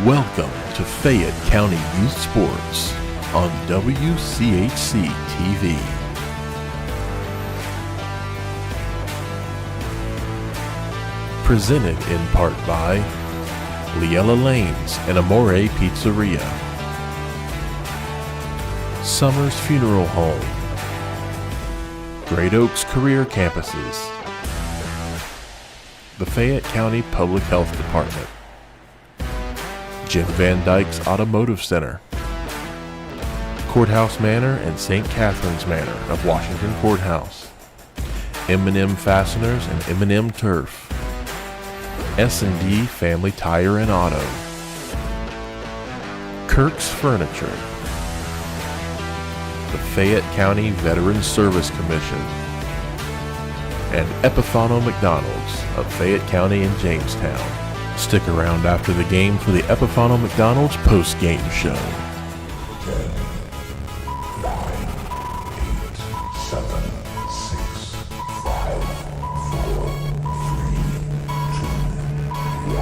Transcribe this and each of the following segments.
Welcome to Fayette County Youth Sports on WCHC TV. Presented in part by Liella Lanes and Amore Pizzeria, Summers Funeral Home, Great Oaks Career Campuses, the Fayette County Public Health Department, Jim Van Dyke's Automotive Center, Courthouse Manor and St. Catherine's Manor of Washington Courthouse, M&M Fasteners and M&M Turf, S&D Family Tire and Auto, Kirk's Furniture, the Fayette County Veterans Service Commission, and Epifano McDonald's of Fayette County and Jamestown. Stick around after the game for the Epifano McDonald's post-game show. 10, 9, 8, 7, 6, 5, 4, 3, 2, 1, 0.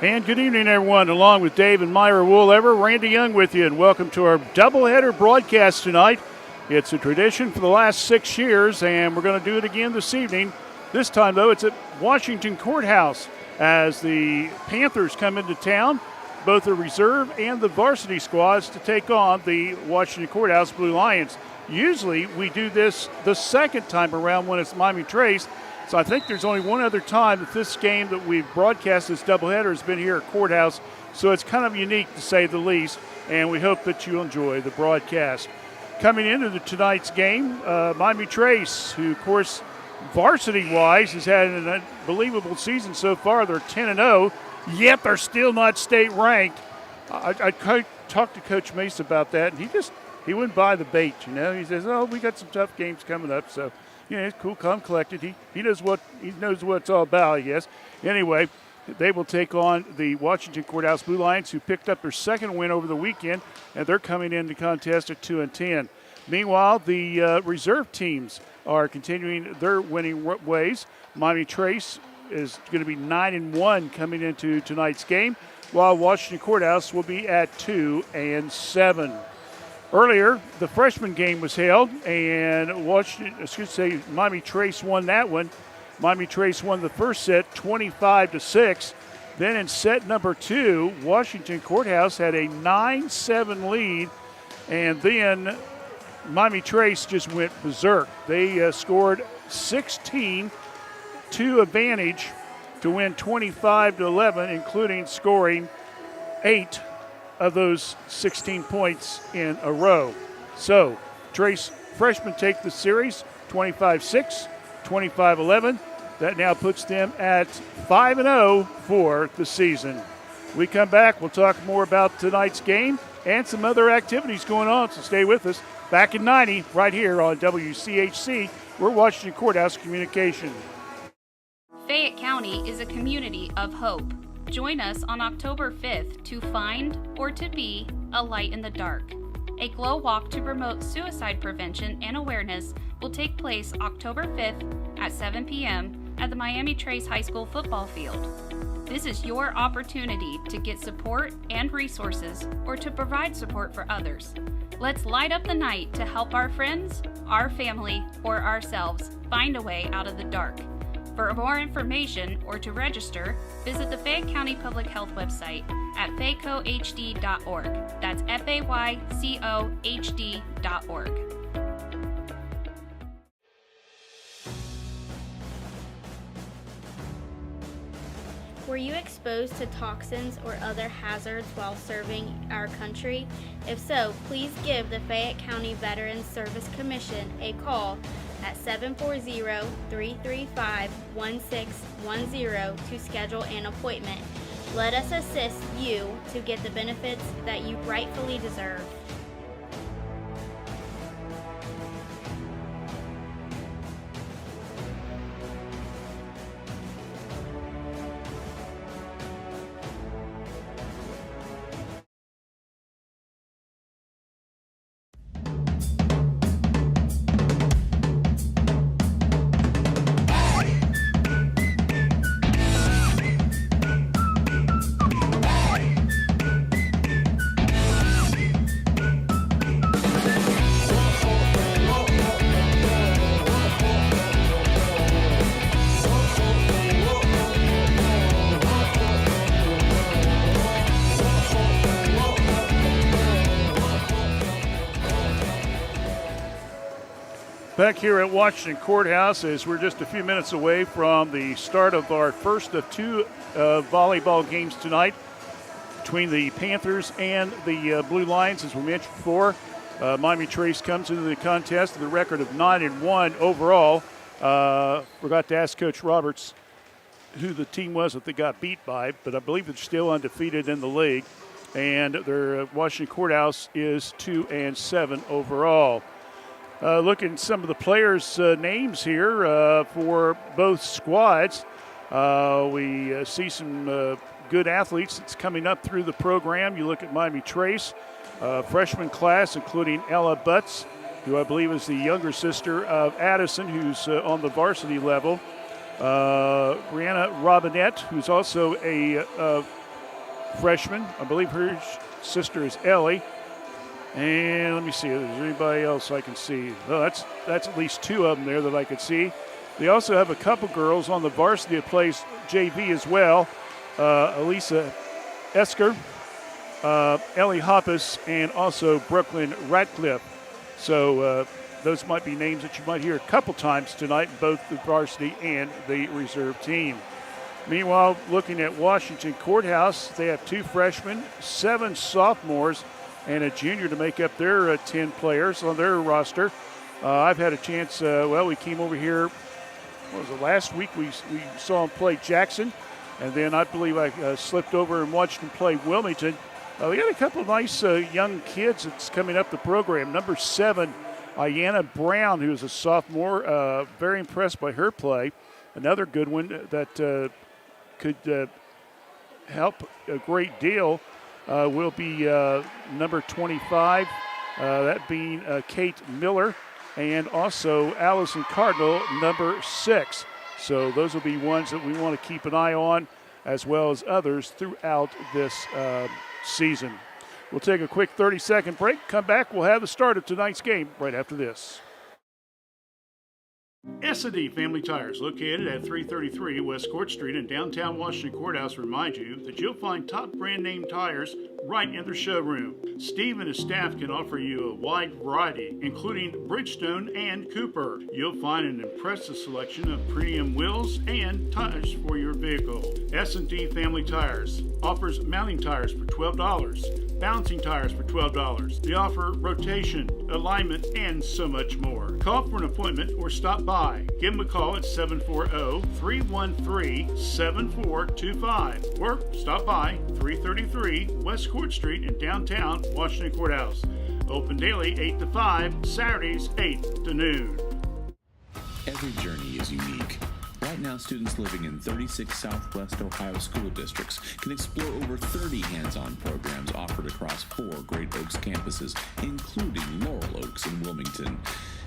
And good evening, everyone. Along with Dave and Myra Woolever, Randy Young with you, and welcome to our doubleheader broadcast tonight. It's a tradition for the last 6 years, and we're going to do it again this evening. This time, though, it's at Washington Courthouse as the Panthers come into town, both the reserve and the varsity squads, to take on the Washington Courthouse Blue Lions. Usually, we do this the second time around when it's Miami Trace. So I think there's only one other time that this game that we've broadcast, this doubleheader, has been here at Courthouse. So it's kind of unique, to say the least, and we hope that you enjoy the broadcast. Coming into tonight's game, Miami Trace, who, of course, varsity-wise, has had an unbelievable season so far. They're 10-0, yet they're still not state-ranked. I talked to Coach Mace about that, and he wouldn't buy the bait, you know. He says, we got some tough games coming up, so – yeah, it's cool, calm, collected. He knows what it's all about, I guess. Anyway, they will take on the Washington Courthouse Blue Lions, who picked up their second win over the weekend, and they're coming in the contest at 2-10. Meanwhile, the reserve teams are continuing their winning ways. Miami Trace is going to be 9-1 coming into tonight's game, while Washington Courthouse will be at 2-7. Earlier, the freshman game was held, and Miami Trace won that one. Miami Trace won the first set 25-6. Then in set number 2, Washington Courthouse had a 9-7 lead, and then Miami Trace just went berserk. They scored 16 to advantage to win 25-11, including scoring 8 of those 16 points in a row. So, Trace freshmen take the series 25-6, 25-11. That now puts them at 5-0 for the season. We come back, we'll talk more about tonight's game and some other activities going on, so stay with us. Back in 90, right here on WCHC, we're Washington Courthouse Communication. Fayette County is a community of hope. Join us on October 5th to find or to be a light in the dark. A glow walk to promote suicide prevention and awareness will take place October 5th at 7 p.m. at the Miami Trace High School football field. This is your opportunity to get support and resources, or to provide support for others. Let's light up the night to help our friends, our family, or ourselves find a way out of the dark. For more information or to register, visit the Fayette County Public Health website at faycohd.org. That's FAYCOHD.org. Were you exposed to toxins or other hazards while serving our country? If so, please give the Fayette County Veterans Service Commission a call at 740-335-1610 to schedule an appointment. Let us assist you to get the benefits that you rightfully deserve. Back here at Washington Courthouse, as we're just a few minutes away from the start of our first of two volleyball games tonight between the Panthers and the Blue Lions, as we mentioned before. Miami Trace comes into the contest with a record of 9-1 overall. Forgot to ask Coach Roberts who the team was that they got beat by, but I believe they're still undefeated in the league. And their Washington Courthouse is 2-7 overall. Looking at some of the players' names here for both squads, we see some good athletes that's coming up through the program. You look at Miami Trace, freshman class, including Ella Butts, who I believe is the younger sister of Addison, who's on the varsity level. Brianna Robinette, who's also a freshman. I believe her sister is Ellie. And let me see if there's anybody else I can see. Well, that's at least two of them there that I could see. They also have a couple girls on the varsity that plays JV as well. Elisa Esker, Ellie Hoppus, and also Brooklyn Ratcliffe. So those might be names that you might hear a couple times tonight in both the varsity and the reserve team. Meanwhile, looking at Washington Courthouse, they have two freshmen, 7 sophomores, and a junior to make up their 10 players on their roster. I've had a chance, we came over here, what was it, last week we saw them play Jackson, and then I believe I slipped over and watched them play Wilmington. We got a couple of nice young kids that's coming up the program. Number 7, Ayanna Brown, who's a sophomore, very impressed by her play. Another good one that could help a great deal will be number 25, that being Kate Miller, and also Allison Cardinal, number 6. So those will be ones that we want to keep an eye on, as well as others throughout this season. We'll take a quick 30-second break. Come back. We'll have the start of tonight's game right after this. S&D Family Tires, located at 333 West Court Street in downtown Washington Courthouse, remind you that you'll find top brand name tires right in their showroom. Steve and his staff can offer you a wide variety, including Bridgestone and Cooper. You'll find an impressive selection of premium wheels and tires for your vehicle. S&D Family Tires offers mounting tires for $12, balancing tires for $12. They offer rotation, alignment, and so much more. Call for an appointment or stop by. Give them a call at 740-313-7425 or stop by 333 West Court Street in downtown Washington Courthouse. Open daily 8 to 5, Saturdays 8 to noon. Every journey is unique. Right now, students living in 36 Southwest Ohio school districts can explore over 30 hands-on programs offered across 4 Great Oaks campuses, including Laurel Oaks and Wilmington.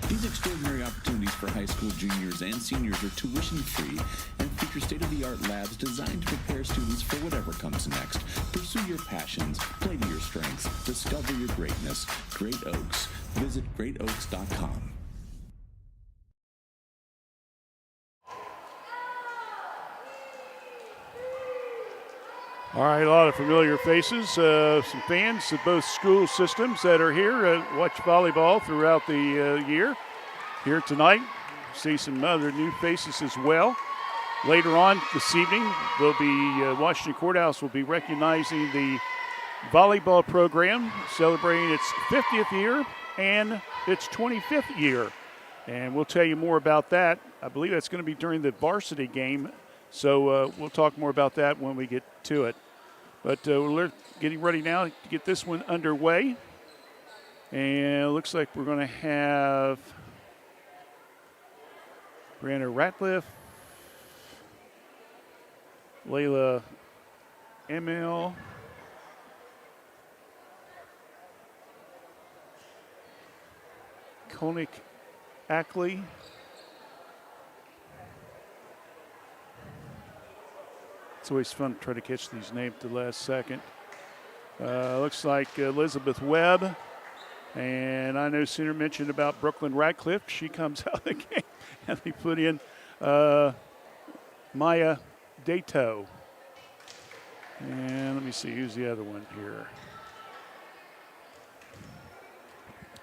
These extraordinary opportunities for high school juniors and seniors are tuition-free and feature state-of-the-art labs designed to prepare students for whatever comes next. Pursue your passions, play to your strengths, discover your greatness. Great Oaks. Visit greatoaks.com. All right, a lot of familiar faces, some fans of both school systems that are here, watch volleyball throughout the year. Here tonight, see some other new faces as well. Later on this evening, there'll be Washington Courthouse will be recognizing the volleyball program, celebrating its 50th year and its 25th year. And we'll tell you more about that. I believe that's going to be during the varsity game. So we'll talk more about that when we get to it. But we're getting ready now to get this one underway. And it looks like we're going to have Brianna Ratcliffe, Layla Emil, Koenig Ackley, it's always fun to try to catch these names at the last second. Looks like Elizabeth Webb. And I know Sooner mentioned about Brooklyn Ratcliffe. She comes out of the game. And they put in Maya Dato. And let me see, who's the other one here?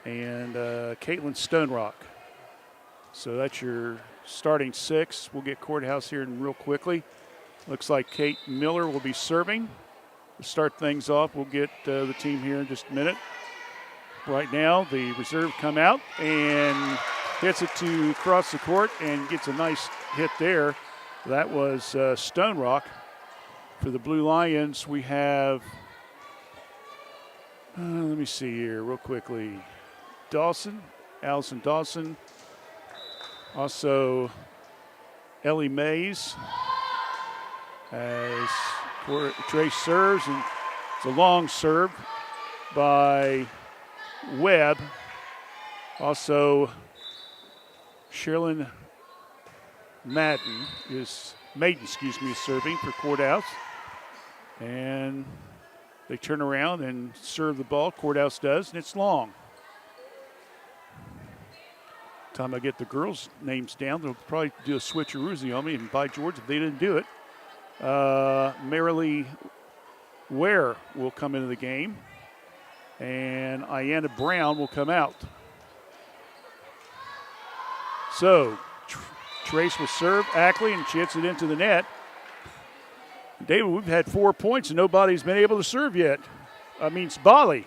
And Caitlin Stonerock. So that's your starting 6. We'll get Courthouse here real quickly. Looks like Kate Miller will be serving. To start things off, we'll get the team here in just a minute. Right now, the reserve come out and hits it to cross the court and gets a nice hit there. That was Stone Rock. For the Blue Lions, we have, let me see here real quickly. Allison Dawson. Also, Ellie Mays as Trace serves, and it's a long serve by Webb. Also, Sherilyn Maiden is serving for Courthouse. And they turn around and serve the ball. Courthouse does, and it's long. Time I get the girls' names down, they'll probably do a switcheroozy on me, and by George, if they didn't do it. Marilee Ware will come into the game, and Ayanna Brown will come out. So, Trace will serve Ackley, and she hits it into the net. David, we've had 4 points, and nobody's been able to serve yet. It's volley.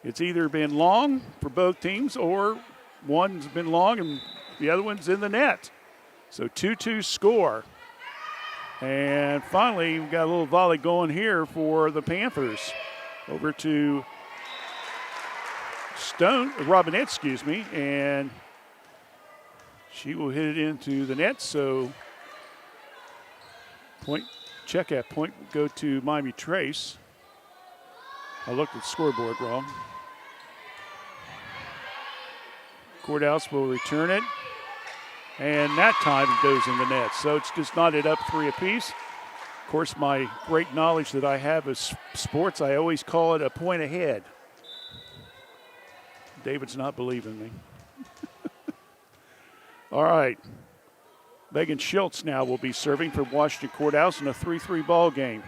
It's either been long for both teams, or one's been long and the other one's in the net. So 2-2 score. And finally, we've got a little volley going here for the Panthers. Over to Robinette, and she will hit it into the net. So check at point will go to Miami Trace. I looked at the scoreboard wrong. Courthouse will return it. And that time it goes in the net. So it's just knotted up 3 apiece. Of course, my great knowledge that I have of sports, I always call it a point ahead. David's not believing me. All right. Megan Schultz now will be serving for Washington Courthouse in a 3-3 ball game.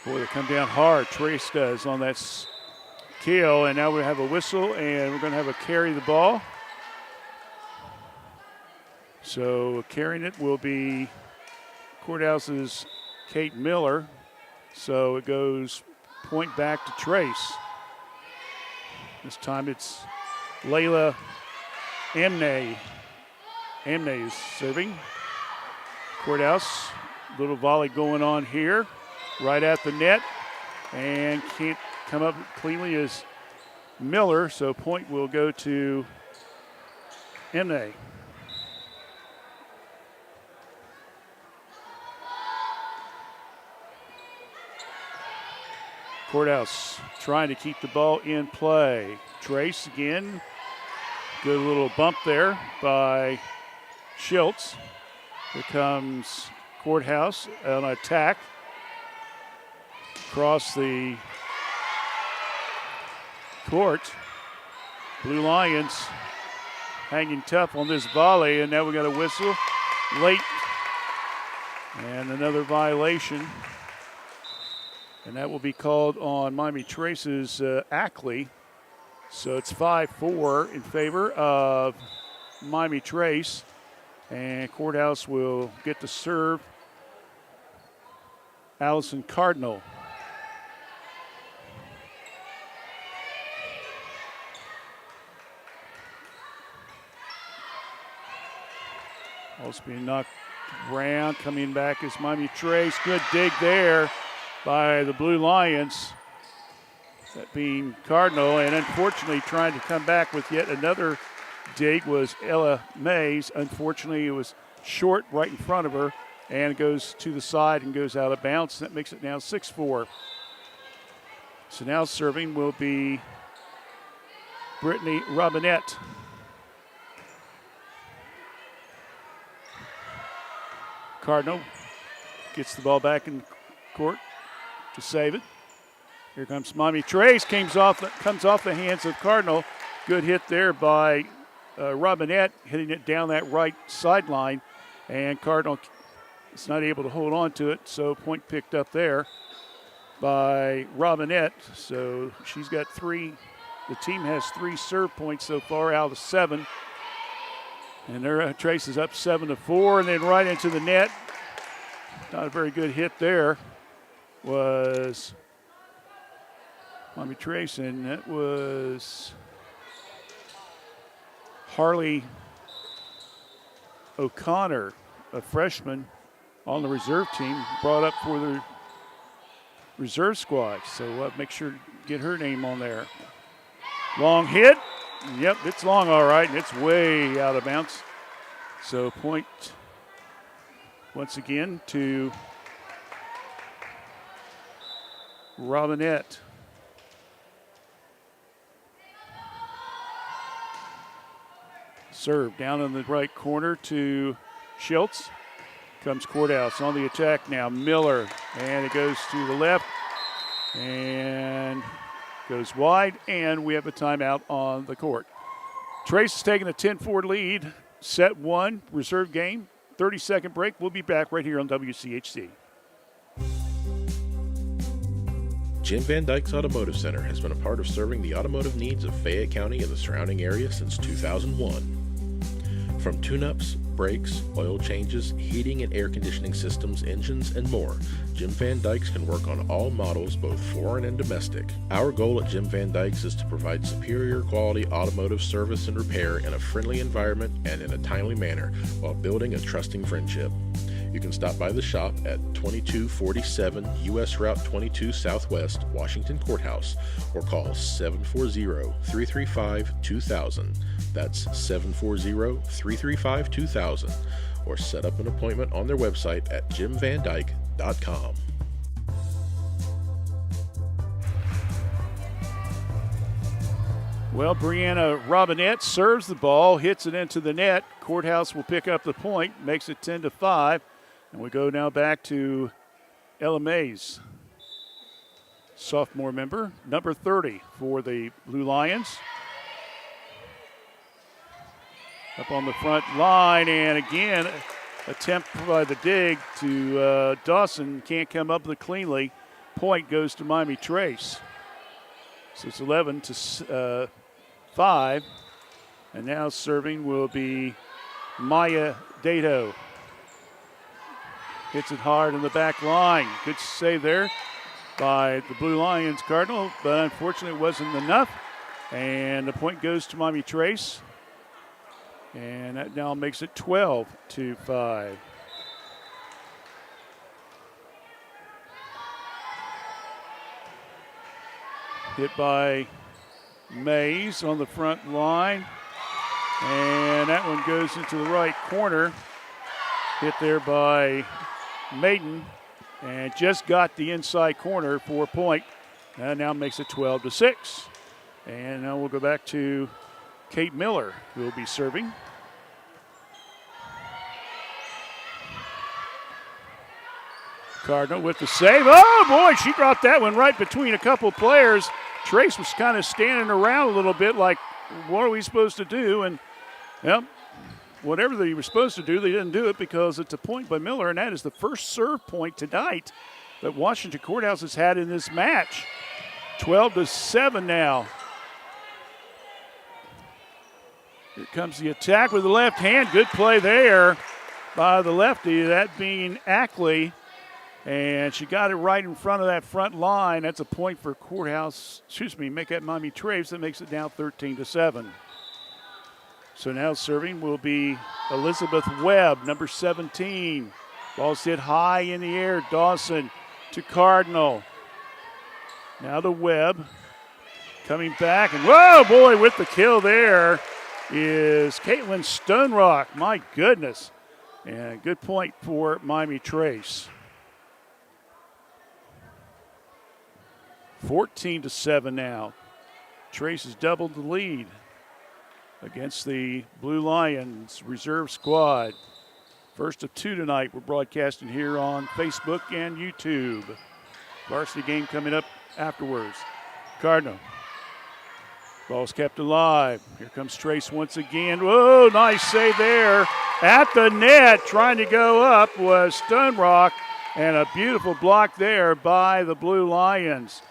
Boy, they come down hard. Trace does on that kill, and now we have a whistle, and we're going to have a carry the ball. So carrying it will be Courthouse's Kate Miller. So it goes point back to Trace. This time it's Layla Amney. Amney is serving. Courthouse, little volley going on here, right at the net, and can't come up cleanly as Miller, so point will go to Amney. Courthouse trying to keep the ball in play. Trace again. Good little bump there by Schultz. Here comes Courthouse on attack. Across the court. Blue Lions hanging tough on this volley, and now we got a whistle late. And another violation. And that will be called on Miami Trace's Ackley. So it's 5-4 in favor of Miami Trace. And Courthouse will get to serve Allison Cardinal. Also being knocked around, coming back is Miami Trace. Good dig there by the Blue Lions. That being Cardinal, and unfortunately trying to come back with yet another dig was Ella Mays. Unfortunately, it was short right in front of her and goes to the side and goes out of bounds. That makes it now 6-4. So now serving will be Brittany Robinette. Cardinal gets the ball back in court to save it. Here comes Miami Trace, comes off the hands of Cardinal. Good hit there by Robinette, hitting it down that right sideline, and Cardinal is not able to hold on to it, so point picked up there by Robinette. So she's got 3. The team has 3 serve points so far out of 7. And there, Trace is up 7-4, and then right into the net. Not a very good hit there. Was Miami Trace, and that was Harley O'Connor, a freshman on the reserve team, brought up for the reserve squad. So make sure to get her name on there. Long hit. Yep, it's long all right, and it's way out of bounds. So point once again to Robinette. Serve down in the right corner to Schultz. Comes Courthouse on the attack now. Miller, and it goes to the left and goes wide, and we have a timeout on the court. Trace is taking a 10-4 lead. Set one, reserve game. 30-second break. We'll be back right here on WCHC. Jim Van Dyke's Automotive Center has been a part of serving the automotive needs of Fayette County and the surrounding area since 2001. From tune-ups, brakes, oil changes, heating and air conditioning systems, engines, and more, Jim Van Dyke's can work on all models, both foreign and domestic. Our goal at Jim Van Dyke's is to provide superior quality automotive service and repair in a friendly environment and in a timely manner while building a trusting friendship. You can stop by the shop at 2247 U.S. Route 22 Southwest, Washington Courthouse, or call 740-335-2000. That's 740-335-2000, or set up an appointment on their website at jimvandyke.com. Well, Brianna Robinette serves the ball, hits it into the net. Courthouse will pick up the point, makes it 10-5. And we go now back to Ella Mays, sophomore member, number 30 for the Blue Lions. Up on the front line, and again, attempt by the dig to Dawson. Can't come up with it cleanly. Point goes to Miami Trace. So it's 11-5. And now serving will be Maya Dato. Hits it hard in the back line. Good save there by the Blue Lions Cardinal, but unfortunately it wasn't enough. And the point goes to Miami Trace. And that now makes it 12-5. Hit by Mays on the front line. And that one goes into the right corner. Hit there by Maiden, and just got the inside corner for a point. That now makes it 12-6. And now we'll go back to Kate Miller, who will be serving. Cardinal with the save. Oh, boy, she dropped that one right between a couple players. Trace was kind of standing around a little bit like, what are we supposed to do? And, yep, whatever they were supposed to do, they didn't do it because it's a point by Miller, and that is the first serve point tonight that Washington Courthouse has had in this match. 12-7 now. Here comes the attack with the left hand. Good play there by the lefty, that being Ackley. And she got it right in front of that front line. That's a point for make that Miami Trace. That makes it now 13-7. So now serving will be Elizabeth Webb, number 17. Ball's hit high in the air. Dawson to Cardinal. Now to Webb. Coming back, and whoa, boy, with the kill there is Caitlin Stonerock. My goodness. And good point for Miami Trace. 14-7 now. Trace has doubled the lead against the Blue Lions reserve squad. First of two tonight. We're broadcasting here on Facebook and YouTube. Varsity game coming up afterwards. Cardinal. Ball's kept alive. Here comes Trace once again. Whoa, nice save there. At the net, trying to go up was Stonerock, and a beautiful block there by the Blue Lions.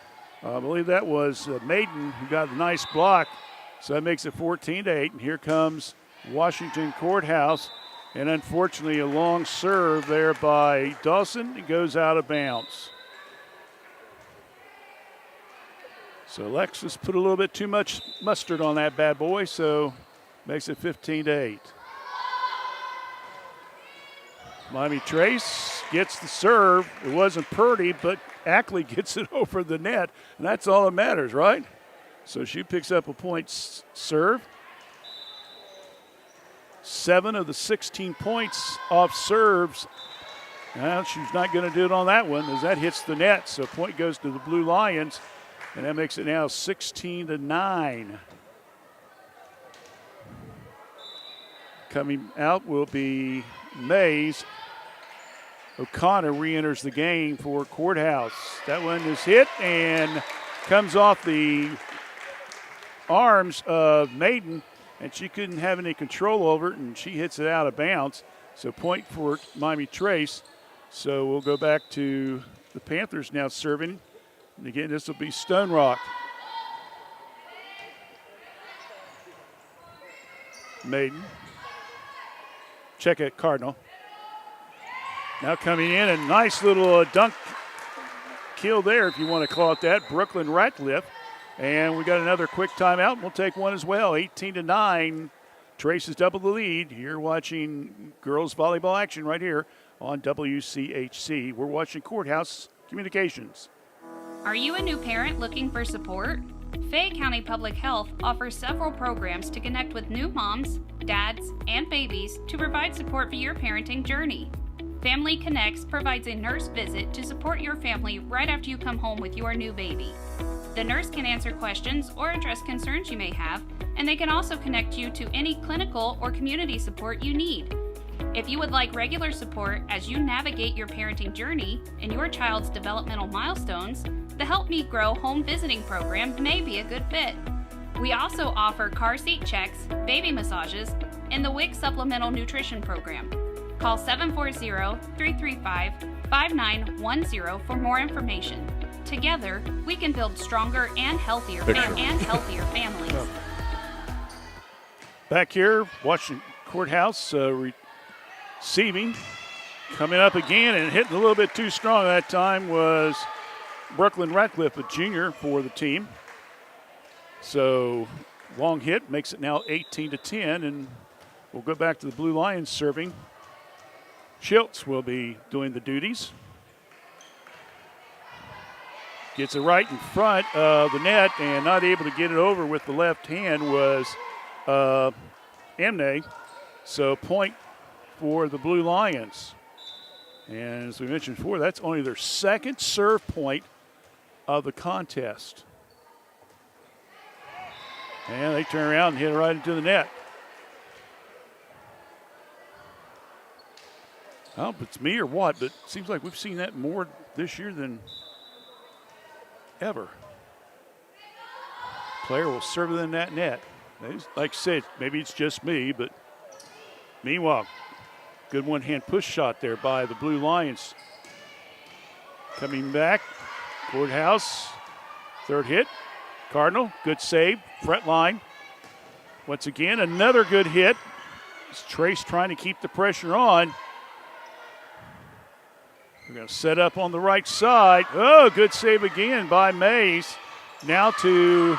I believe that was Maiden who got a nice block. So that makes it 14-8. And here comes Washington Courthouse. And unfortunately, a long serve there by Dawson. It goes out of bounds. So Alexis put a little bit too much mustard on that bad boy, so makes it 15-8. Miami Trace gets the serve. It wasn't Purdy, but Ackley gets it over the net, and that's all that matters, right? So she picks up a point serve. 7 of the 16 points off serves. Well, she's not going to do it on that one as that hits the net. So point goes to the Blue Lions, and that makes it now 16-9. Coming out will be Mays. O'Connor re-enters the game for Courthouse. That one is hit and comes off the arms of Maiden, and she couldn't have any control over it, and she hits it out of bounds. So point for Miami Trace. So we'll go back to the Panthers now serving. And again, this will be Stone Rock. Maiden. Check it, Cardinal. Now coming in, a nice little dunk kill there, if you want to call it that. Brooklyn Ratcliffe. And we got another quick timeout. We'll take one as well. 18-9. Trace has doubled the lead. You're watching girls volleyball action right here on WCHC. We're watching Courthouse Communications. Are you a new parent looking for support? Fayette County Public Health offers several programs to connect with new moms, dads, and babies to provide support for your parenting journey. Family Connects provides a nurse visit to support your family right after you come home with your new baby. The nurse can answer questions or address concerns you may have, and they can also connect you to any clinical or community support you need. If you would like regular support as you navigate your parenting journey and your child's developmental milestones, the Help Me Grow home visiting program may be a good fit. We also offer car seat checks, baby massages, and the WIC supplemental nutrition program. Call 740-335-5910 for more information. Together, we can build stronger and healthier families. Back here, watching Courthouse receiving. Coming up again and hitting a little bit too strong that time was Brooklyn Ratcliffe, a junior for the team. So long hit makes it now 18-10, and we'll go back to the Blue Lions serving. Schiltz will be doing the duties. Gets it right in front of the net and not able to get it over with the left hand was Emne. So point for the Blue Lions. And as we mentioned before, that's only their second serve point of the contest. And they turn around and hit it right into the net. I don't know if it's me or what, but it seems like we've seen that more this year than ever. Player will serve it in that net. Like I said, maybe it's just me, but meanwhile, good one-hand push shot there by the Blue Lions. Coming back, Courthouse, third hit. Cardinal, good save, front line. Once again, another good hit. It's Trace trying to keep the pressure on. We're going to set up on the right side. Oh, good save again by Mays. Now to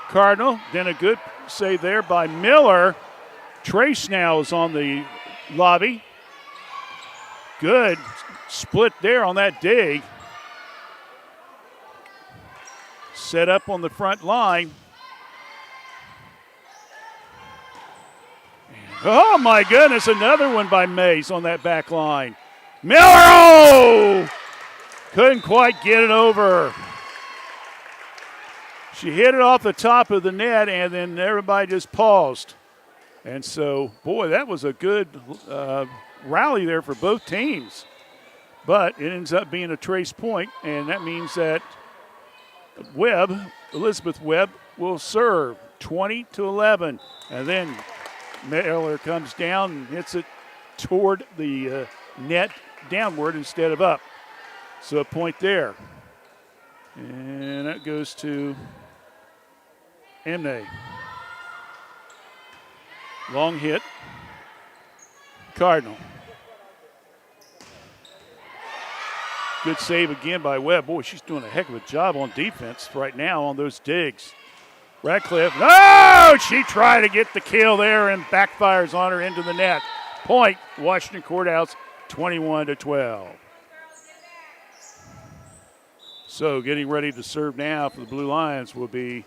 Cardinal. Then a good save there by Miller. Trace now is on the lobby. Good split there on that dig. Set up on the front line. Oh, my goodness, another one by Mays on that back line. Miller, oh! Couldn't quite get it over. She hit it off the top of the net, and then everybody just paused. And so, boy, that was a good rally there for both teams. But it ends up being a Trace point, and that means that Elizabeth Webb, will serve 20-11. And then Miller comes down and hits it toward the net downward instead of up. So a point there. And that goes to Emne. Long hit. Cardinal. Good save again by Webb. Boy, she's doing a heck of a job on defense right now on those digs. Radcliffe. No! She tried to get the kill there and backfires on her into the net. Point, Washington Courthouse, 21-12. So getting ready to serve now for the Blue Lions will be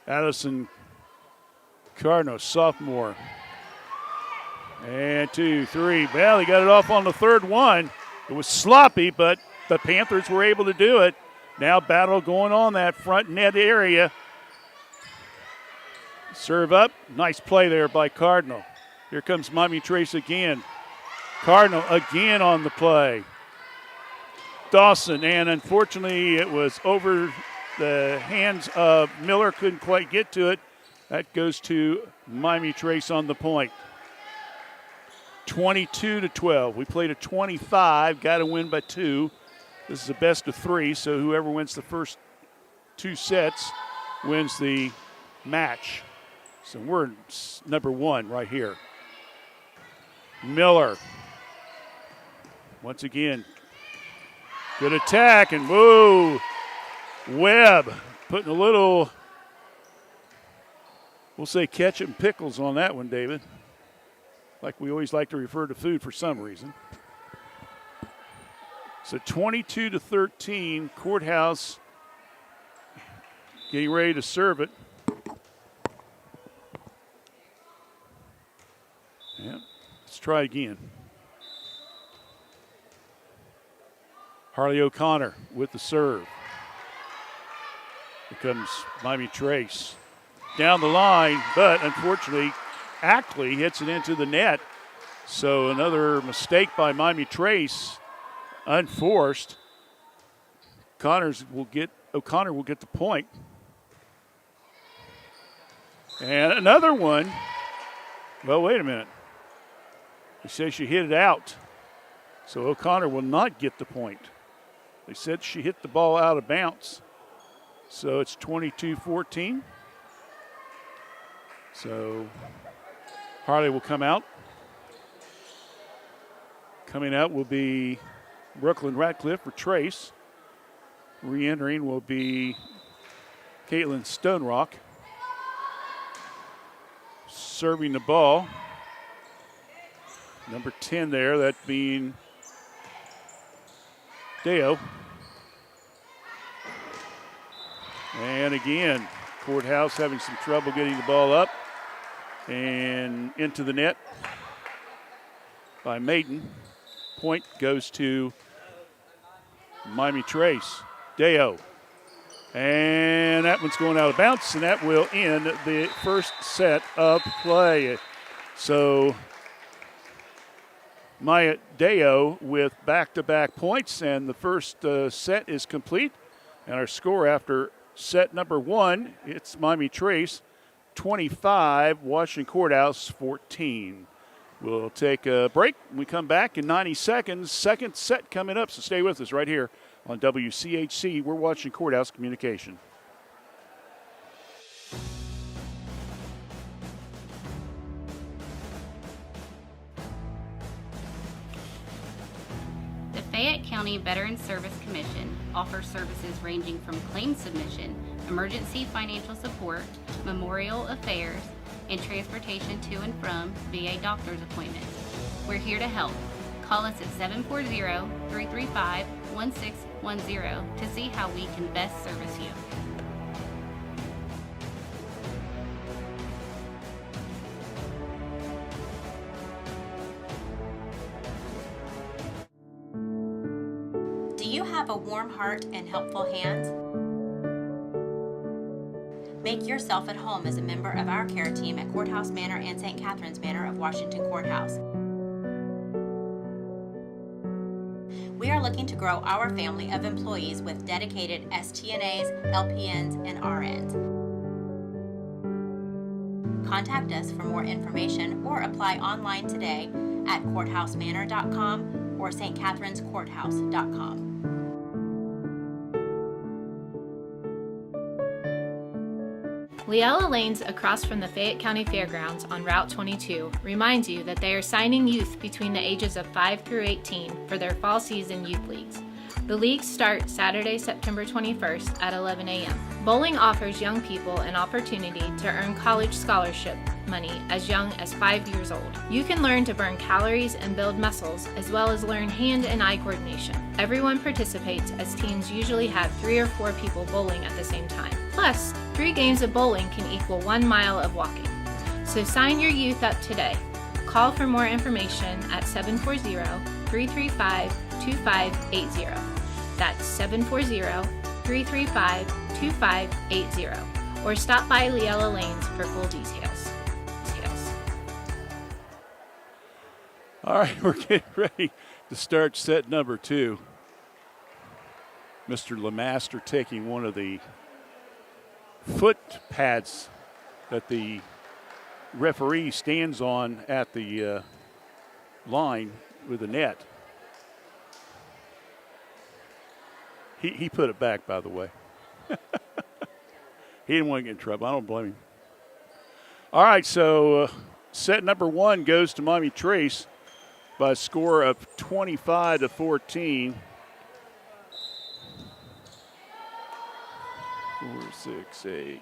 Addison Cardinal, sophomore. And 2, 3. Well, he got it off on the third one. It was sloppy, but the Panthers were able to do it. Now battle going on that front net area. Serve up. Nice play there by Cardinal. Here comes Miami Trace again. Cardinal again on the play. Dawson, and unfortunately it was over the hands of Miller. Couldn't quite get to it. That goes to Miami Trace on the point. 22-12. We played a 25. Got to win by 2. This is a best of 3, so whoever wins the first 2 sets wins the match. So we're in number 1 right here. Miller. Once again, good attack, and whoa, Webb putting a little, we'll say ketchup and pickles on that one, David. Like we always like to refer to food for some reason. So 22-13, Courthouse getting ready to serve it. Yeah, let's try again. Harley O'Connor with the serve. Here comes Miami Trace. Down the line, but unfortunately, Ackley hits it into the net. So another mistake by Miami Trace, unforced. O'Connor will get the point. And another one. Well, wait a minute. They say she hit it out. So O'Connor will not get the point. They said she hit the ball out of bounds. So it's 22-14. So Harley will come out. Coming out will be Brooklyn Ratcliffe for Trace. Re-entering will be Caitlin Stonerock. Serving the ball. Number 10 there, that being Deo. And again, Courthouse having some trouble getting the ball up and into the net by Maiden. Point goes to Miami Trace. Deo. And that one's going out of bounds, and that will end the first set of play. So Maya Deo with back-to-back points, and the first set is complete. And our score after set number 1, it's Miami Trace 25, Washington Courthouse 14. We'll take a break. When we come back in 90 seconds. Second set coming up, so stay with us right here on WCHC. We're watching Courthouse Communication. The Fayette County Veterans Service Commission offers services ranging from claim submission, emergency financial support, memorial affairs, and transportation to and from VA doctor's appointments. We're here to help. Call us at 740-335-1610 to see how we can best service you. Do you have a warm heart and helpful hands? Make yourself at home as a member of our care team at Courthouse Manor and St. Catherine's Manor of Washington Courthouse. We are looking to grow our family of employees with dedicated STNAs, LPNs, and RNs. Contact us for more information or apply online today at courthousemanor.com or stcatherinescourthouse.com. Leella Lanes across from the Fayette County Fairgrounds on Route 22 reminds you that they are signing youth between the ages of 5 through 18 for their fall season youth leagues. The leagues start Saturday, September 21st at 11 a.m. Bowling offers young people an opportunity to earn college scholarship money as young as 5 years old. You can learn to burn calories and build muscles, as well as learn hand and eye coordination. Everyone participates as teams usually have 3 or 4 people bowling at the same time. Plus, 3 games of bowling can equal 1 mile of walking. So sign your youth up today. Call for more information at 740-335-2580. That's 740-335-2580. Or stop by Leella Lanes for full details. All right, we're getting ready to start set number 2. Mr. Lemaster taking one of the foot pads that the referee stands on at the line with the net. He put it back, by the way. He didn't want to get in trouble. I don't blame him. All right, so set number 1 goes to Miami Trace by a score of 25-14. 4, 6, 8.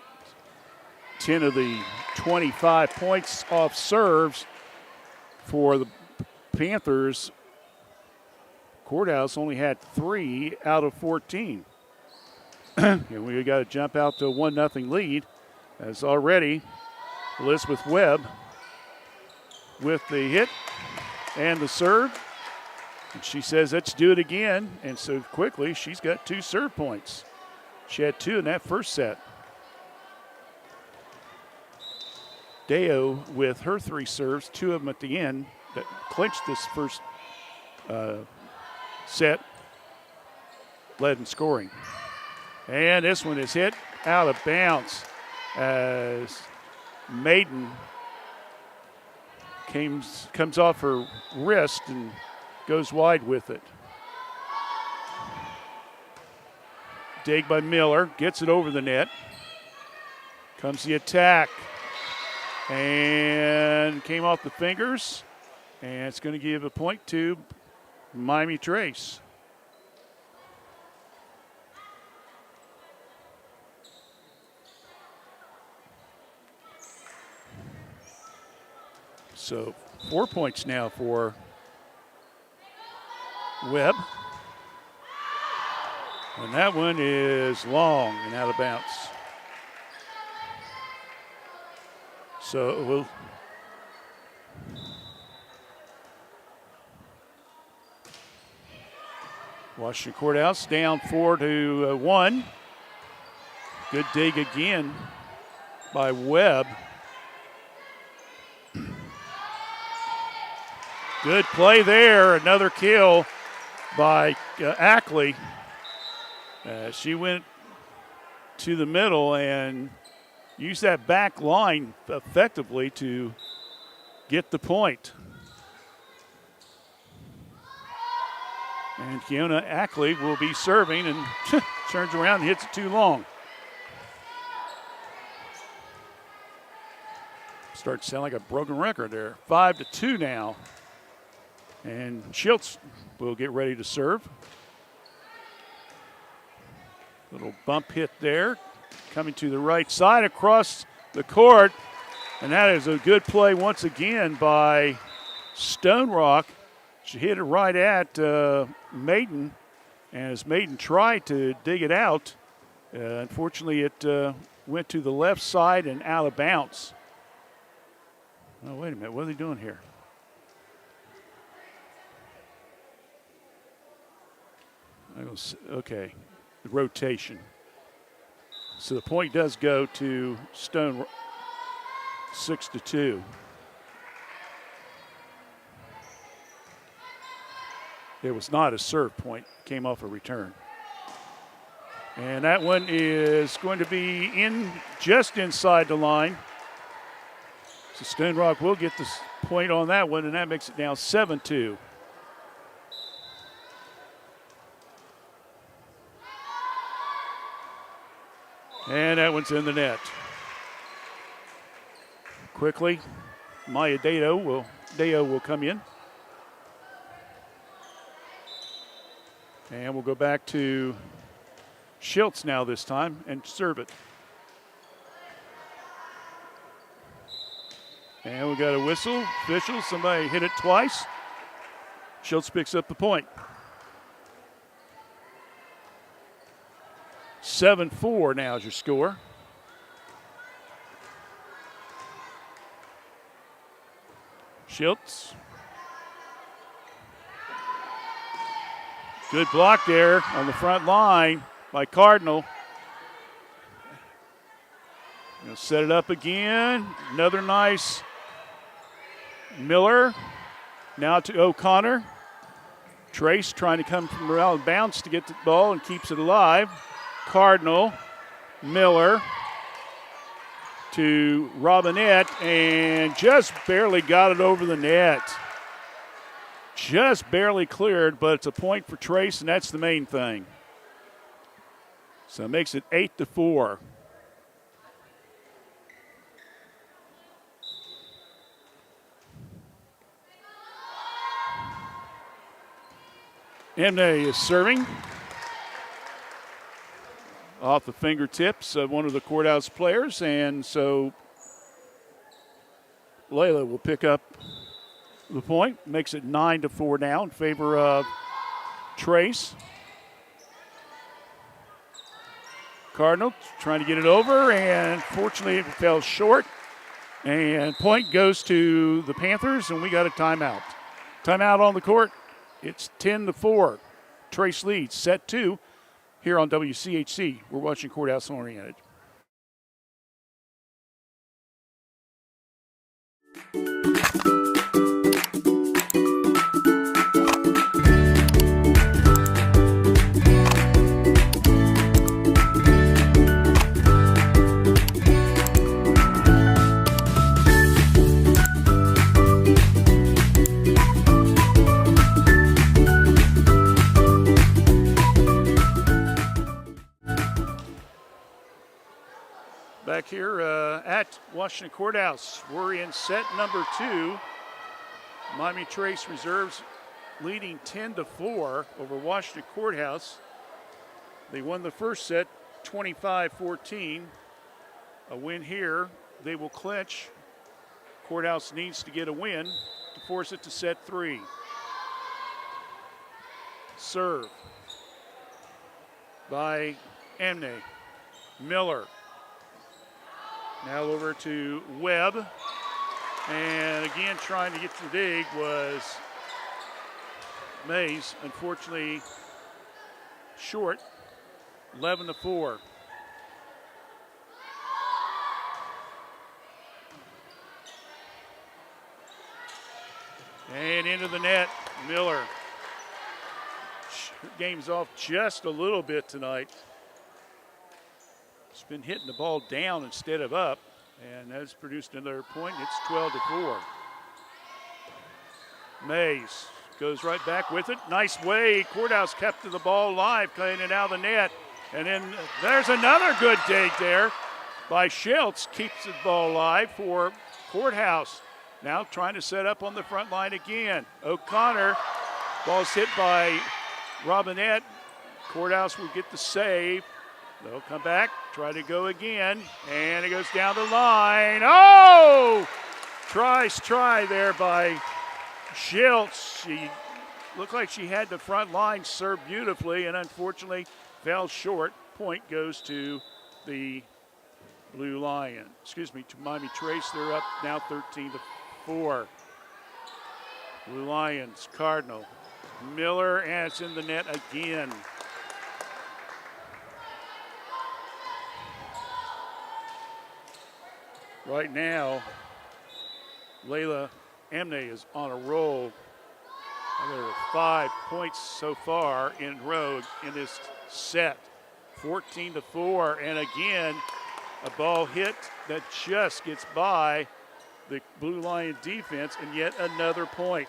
10 of the 25 points off serves for the Panthers. Courthouse only had 3 out of 14. And we got to jump out to a 1-0 lead as already Elizabeth Webb with the hit and the serve. And she says, let's do it again. And so quickly, she's got 2 serve points. She had 2 in that first set. Deo with her 3 serves, 2 of them at the end that clinched this first set, led in scoring. And this one is hit out of bounds as Maiden comes off her wrist and goes wide with it. Dig by Miller, gets it over the net. Comes the attack. And came off the fingers. And it's going to give a point to Miami Trace. So 4 points now for Webb. And that one is long and out of bounds. So we'll Washington Courthouse down 4-1. Good dig again by Webb. Good play there. Another kill by Ackley. She went to the middle and used that back line effectively to get the point. And Kiona Ackley will be serving and turns around and hits it too long. Starts to sound like a broken record there. 5-2 now. And Schultz will get ready to serve. Little bump hit there. Coming to the right side across the court. And that is a good play once again by Stone Rock. She hit it right at Maiden. And as Maiden tried to dig it out, unfortunately it went to the left side and out of bounds. Oh, wait a minute. What are they doing here? Okay, the rotation. So the point does go to Stone, 6-2. It was not a serve point, came off a return. And that one is going to be in just inside the line. So Stone Rock will get the point on that one, and that makes it now 7-2. And that one's in the net. quickly. Maya Deo will come in. And we'll go back to Schiltz now this time and serve it. And we got a whistle. Official, somebody hit it twice. Schiltz picks up the point. 7-4 now is your score. Schiltz. Good block there on the front line by Cardinal. Gonna set it up again. Another nice Miller. Now to O'Connor. Trace trying to come from around bounce to get the ball and keeps it alive. Cardinal, Miller to Robinette and just barely got it over the net. Just barely cleared, but it's a point for Trace, and that's the main thing. So it makes it 8-4. Emne is serving off the fingertips of one of the courthouse players, and so Layla will pick up the point. Makes it 9-4 now in favor of Trace. Cardinal trying to get it over, and fortunately it fell short. And point goes to the Panthers, and we got a timeout. Timeout on the court. It's 10-4. Trace leads, set 2 here on WCHC. We're watching Courthouse Oriented. Back here at Washington Courthouse, we're in set number 2. Miami Trace Reserves leading 10-4 over Washington Courthouse. They won the first set 25-14. A win here, they will clinch. Courthouse needs to get a win to force it to set 3. Serve by Emne. Miller. Now over to Webb. And again, trying to get to the dig was Mays. Unfortunately, short. 11-4. And into the net, Miller. Game's off just a little bit tonight. It's been hitting the ball down instead of up, and that's produced another point. It's 12-4. Mays goes right back with it. Nice way. Courthouse kept the ball alive, cutting it out of the net. And then there's another good dig there by Schiltz. Keeps the ball alive for Courthouse. Now trying to set up on the front line again. O'Connor, ball's hit by Robinette. Courthouse will get the save. They'll come back, try to go again, and it goes down the line. Oh! Try there by Schiltz. She looked like she had the front line served beautifully and unfortunately fell short. Point goes to the Blue Lion. Excuse me, to Miami Trace. They're up now 13-4. Blue Lions, Cardinal. Miller, and it's in the net again. Right now, Layla Emne is on a roll. There are 5 points so far in row in this set. 14-4, and again, a ball hit that just gets by the Blue Lion defense, and yet another point.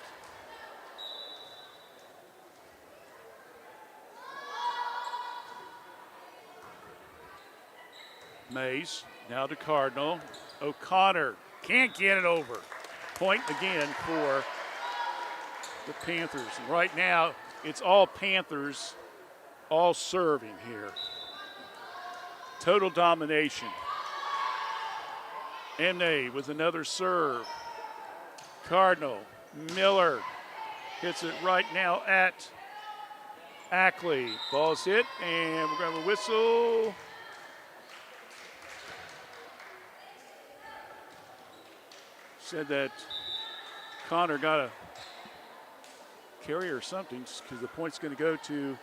Mays, now to Cardinal. O'Connor Can't get it over. Point again for the Panthers. And right now, it's all Panthers, all serving here. Total domination. Emne with another serve. Cardinal, Miller hits it right now at Ackley. Ball's hit, and we're going to have a whistle. Said that Connor got a carry or something because the point's going to go to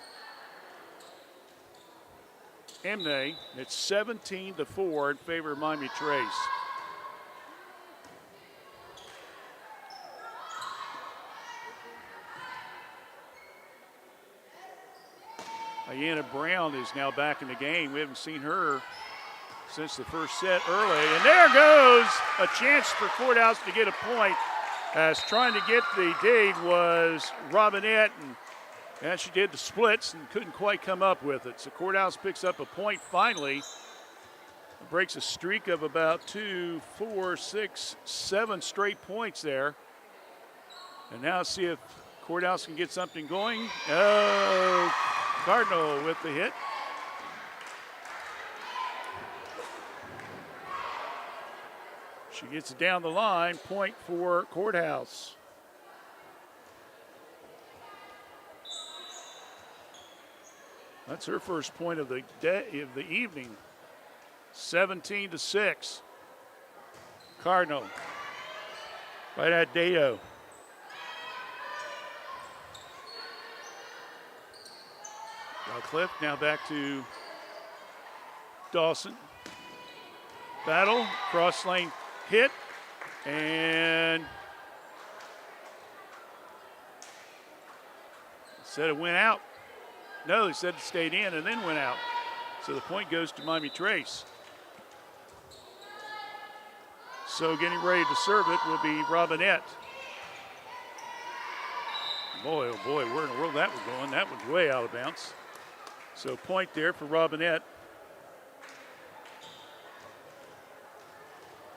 Emne. It's 17-4 in favor of Miami Trace. Ayanna Brown is now back in the game. We haven't seen her since the first set early. And there goes a chance for Courthouse to get a point, as trying to get the dig was Robinette, and she did the splits and couldn't quite come up with it. So Courthouse picks up a point finally. Breaks a streak of about 2, 4, 6, 7 straight points there. And now see if Courthouse can get something going. Oh, Cardinal with the hit. She gets it down the line. Point for Courthouse. That's her first point of the day, of the evening. 17-6. Cardinal. Right at Deo. Cliff now back to Dawson. Battle, cross lane hit, and said it went out. No, they said it stayed in and then went out. So the point goes to Miami Trace. So getting ready to serve it will be Robinette. Boy, oh boy, where in the world that was going. That was way out of bounds. So point there for Robinette.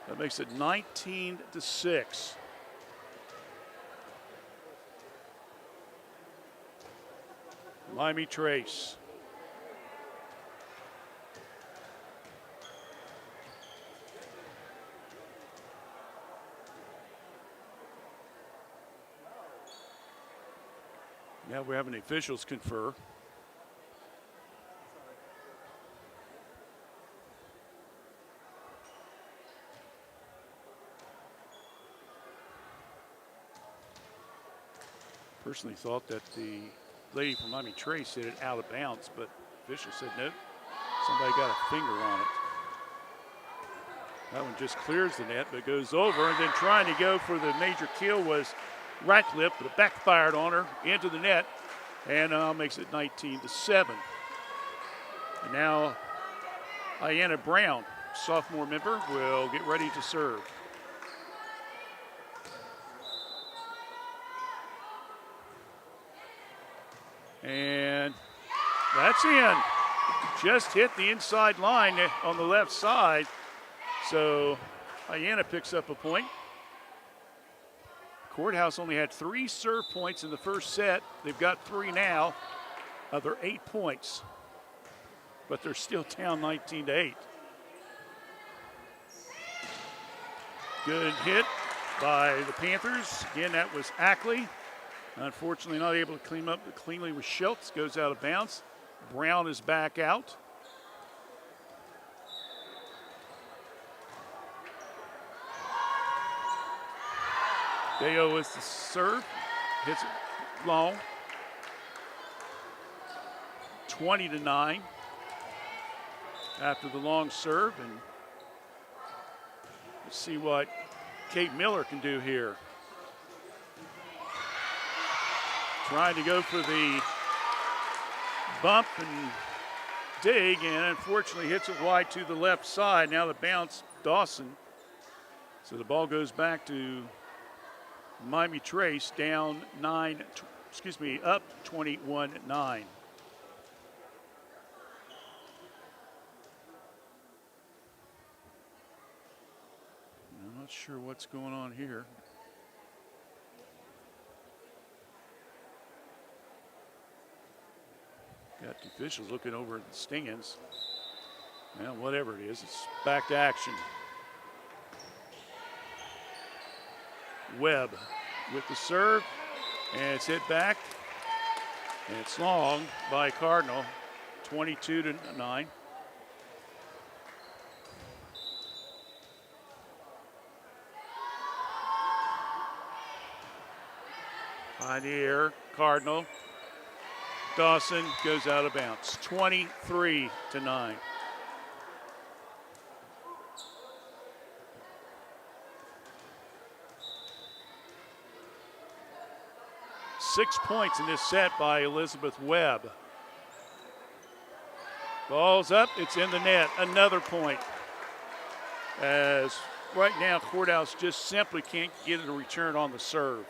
That makes it 19-6. Miami Trace. Now we're having the officials confer. Personally thought that the lady from Miami Trace hit it out of bounds, but official said nope. Somebody got a finger on it. That one just clears the net, but goes over, and then trying to go for the major kill was Ratcliffe, but it backfired on her into the net, and makes it 19-7. And now Ayanna Brown, sophomore member, will get ready to serve. And that's in. Just hit the inside line on the left side. So Ayanna picks up a point. Courthouse only had 3 serve points in the first set. They've got 3 now of their 8 points. But they're still down 19-8. Good hit by the Panthers. Again, that was Ackley. Unfortunately, not able to clean up cleanly with Schultz. Goes out of bounds. Brown is back out. Deo is the serve. Hits it long. 20-9 after the long serve. And let's see what Kate Miller can do here. Trying to go for the bump and dig, and unfortunately hits it wide to the left side. Now the bounce, Dawson. So the ball goes back to Miami Trace, down up 21-9. I'm not sure sure what's going on here. Got the officials looking over at the stands. Well, whatever it is, it's back to action. Webb with the serve, and it's hit back, and it's long by Cardinal, 22-9. On the air, Cardinal. Dawson goes out of bounds, 23-9. Six points in this set by Elizabeth Webb. Ball's up, it's in the net. Another point. As right now, Courthouse just simply can't get a return on the serve.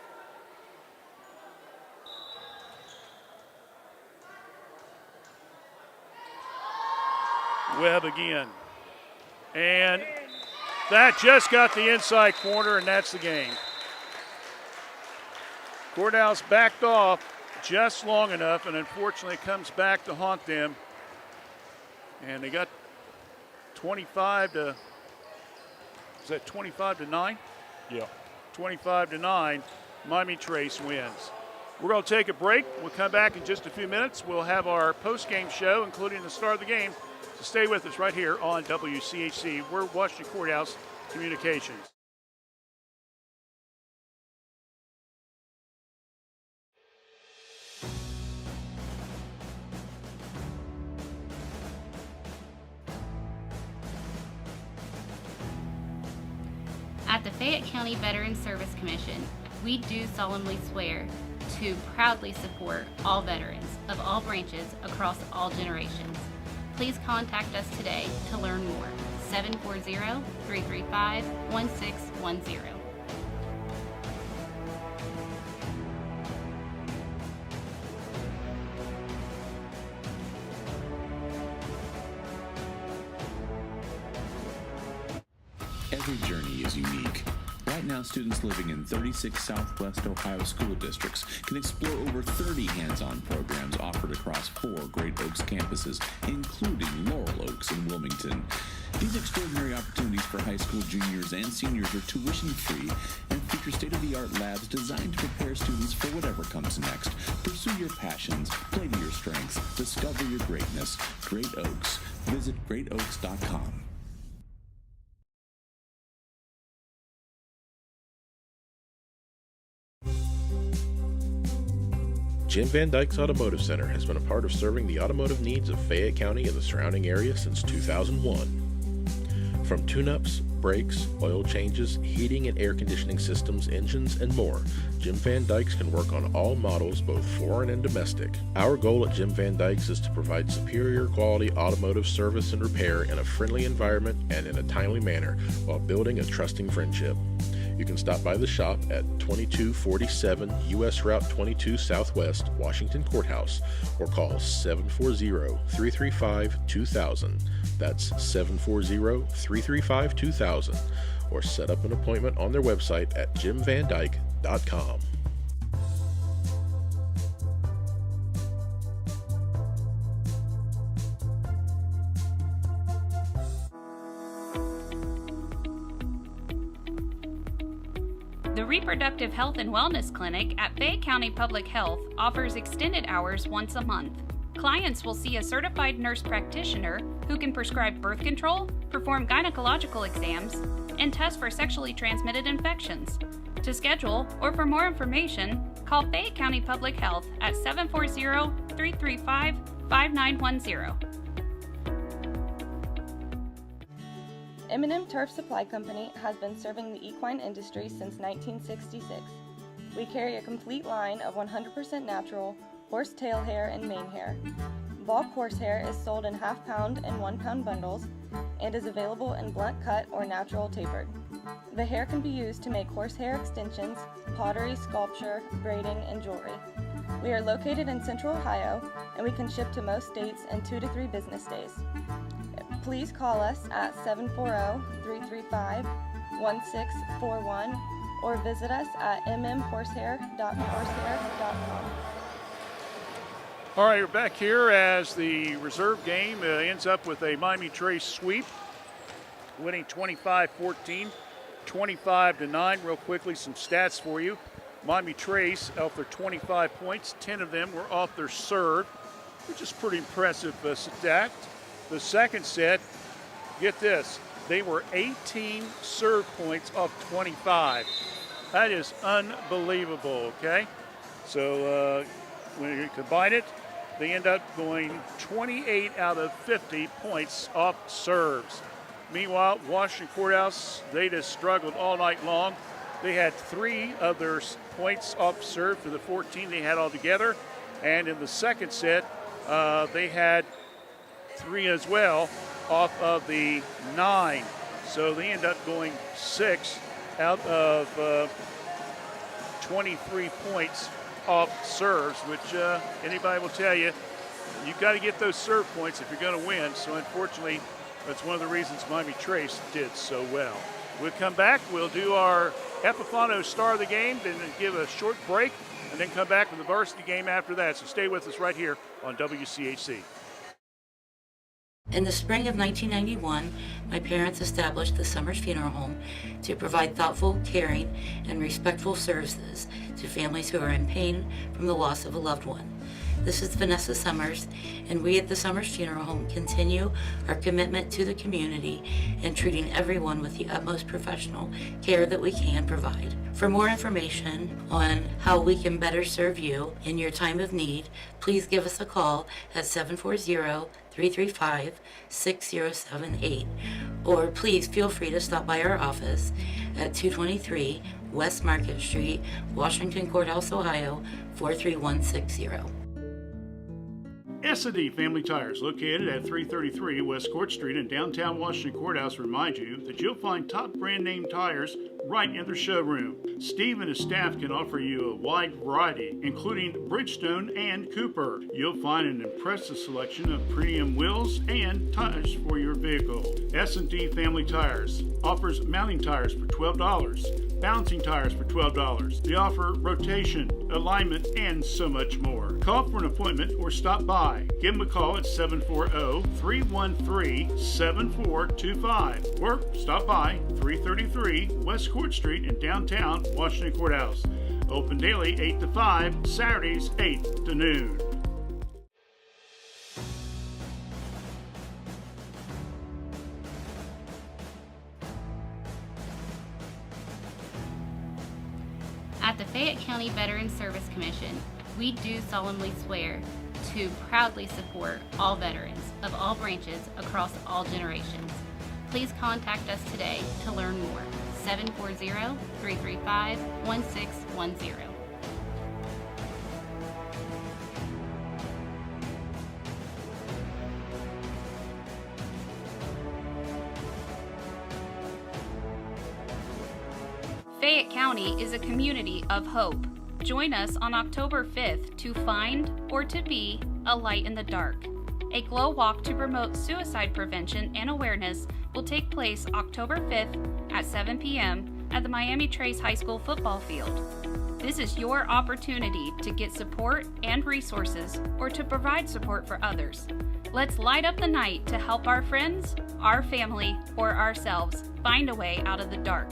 Webb again. And that just got the inside corner, and that's the game. Courthouse backed off just long enough, and unfortunately comes back to haunt them. And they got 25 to, is that 25-9? Yeah. 25-9. Miami Trace wins. We're going to take a break. We'll come back in just a few minutes. We'll have our post-game show, including the start of the game. So stay with us right here on WCHC. We're Washington Courthouse Communications. At the Fayette County Veterans Service Commission, we do solemnly swear to proudly support all veterans of all branches across all generations. Please contact us today to learn more. 740-335-1610. Every journey is unique. Right now, students living in 36 Southwest Ohio school districts can explore over 30 hands-on programs offered across 4 Great Oaks campuses, including Laurel Oaks and Wilmington. These extraordinary opportunities for high school juniors and seniors are tuition-free and feature state-of-the-art labs designed to prepare students for whatever comes next. Pursue your passions, play to your strengths, discover your greatness. Great Oaks. Visit greatoaks.com. Jim Van Dyke's Automotive Center has been a part of serving the automotive needs of Fayette County and the surrounding area since 2001. From tune-ups, brakes, oil changes, heating and air conditioning systems, engines, and more, Jim Van Dyke's can work on all models, both foreign and domestic. Our goal at Jim Van Dyke's is to provide superior quality automotive service and repair in a friendly environment and in a timely manner while building a trusting friendship. You can stop by the shop at 2247 U.S. Route 22 Southwest, Washington Courthouse, or call 740-335-2000. That's 740-335-2000, or set up an appointment on their website at jimvandyke.com. The Reproductive Health and Wellness Clinic at Fayette County Public Health offers extended hours once a month. Clients will see a certified nurse practitioner who can prescribe birth control, perform gynecological exams, and test for sexually transmitted infections. To schedule or for more information, call Fayette County Public Health at 740-335-5910. M&M Turf Supply Company has been serving the equine industry since 1966. We carry a complete line of 100% natural horse tail hair and mane hair. Bulk horsehair is sold in half-pound and 1-pound bundles and is available in blunt cut or natural tapered. The hair can be used to make horsehair extensions, pottery, sculpture, braiding, and jewelry. We are located in Central Ohio, and we can ship to most states in 2 to 3 business days. Please call us at 740-335-1910 1641 or visit us at mmhorsehair.horsehair.com. All right, we're back here as the reserve game ends up with a Miami Trace sweep, winning 25-14, 25-9. Real quickly, some stats for you. Miami Trace, out their 25 points, 10 of them were off their serve, which is pretty impressive stat. The second set, get this, they were 18 serve points off 25. That is unbelievable, okay? So when you combine it, they end up going 28 out of 50 points off serves. Meanwhile, Washington Courthouse, they just struggled all night long. They had 3 of their points off serve for the 14 they had altogether. And in the second set, they had 3 as well off of the 9. So they end up going 6 out of 23 points off serves, which anybody will tell you, you've got to get those serve points if you're going to win. So unfortunately, that's one of the reasons Miami Trace did so well. We'll come back. We'll do our Epifano Star of the Game, then give a short break, and then come back with the varsity game after that. So stay with us right here on WCHC. In the spring of 1991, my parents established the Summers Funeral Home to provide thoughtful, caring, and respectful services to families who are in pain from the loss of a loved one. This is Vanessa Summers, and we at the Summers Funeral Home continue our commitment to the community and treating everyone with the utmost professional care that we can provide. For more information on how we can better serve you in your time of need, please give us a call at 740-335-6078, or please feel free to stop by our office at 223 West Market Street, Washington Courthouse, Ohio, 43160. S&D Family Tires, located at 333 West Court Street in downtown Washington Courthouse, remind you that you'll find top brand name tires right in their showroom. Steve and his staff can offer you a wide variety, including Bridgestone and Cooper. You'll find an impressive selection of premium wheels and tires for your vehicle. S&D Family Tires offers mounting tires for $12, balancing tires for $12. They offer rotation, alignment, and so much more. Call for an appointment or stop by. Give them a call at 740-313-7425 or stop by 333 West Court Street in downtown Washington Courthouse. Open daily 8 to 5, Saturdays 8 to noon. At the Fayette County Veterans Service Commission, we do solemnly swear to proudly support all veterans of all branches across all generations. Please contact us today to learn more. 740-335-1610. Fayette County is a community of hope. Join us on October 5th to find or to be a light in the dark. A glow walk to promote suicide prevention and awareness will take place October 5th at 7 p.m. at the Miami Trace High School football field. This is your opportunity to get support and resources or to provide support for others. Let's light up the night to help our friends, our family, or ourselves find a way out of the dark.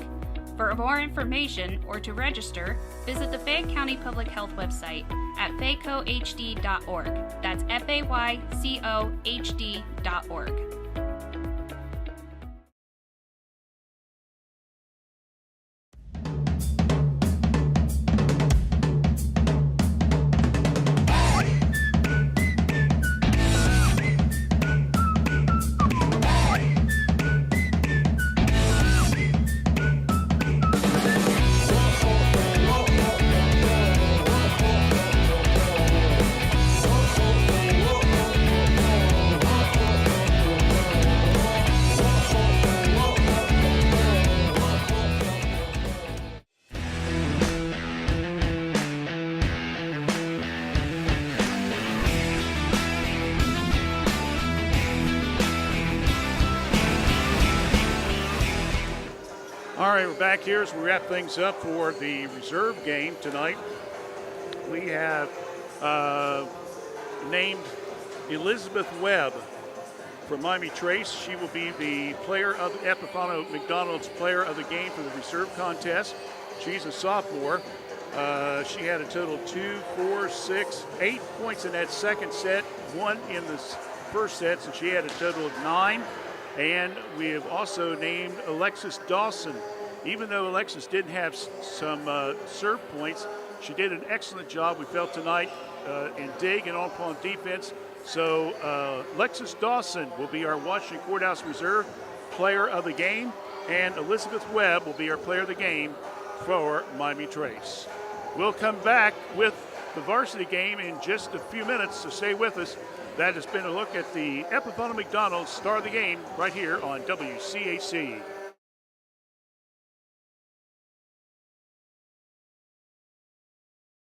For more information or to register, visit the Fayette County Public Health website at faycohd.org. That's FAYCOHD.org. right, we're back here as we wrap things up for the reserve game tonight. We have named Elizabeth Webb from Miami Trace. She will be the player of Epifano McDonald's player of the game for the reserve contest. She's a sophomore. She had a total of 2, 4, 6, 8 points in that second set, 1 in the first set, so she had a total of 9. And we have also named Alexis Dawson. Even though Alexis didn't have some serve points, she did an excellent job, we felt tonight, in dig and on defense. So Alexis Dawson will be our Washington Courthouse Reserve player of the game, and Elizabeth Webb will be our player of the game for Miami Trace. We'll come back with the varsity game in just a few minutes, so stay with us. That has been a look at the Epifano McDonald's Star of the Game right here on WCAC.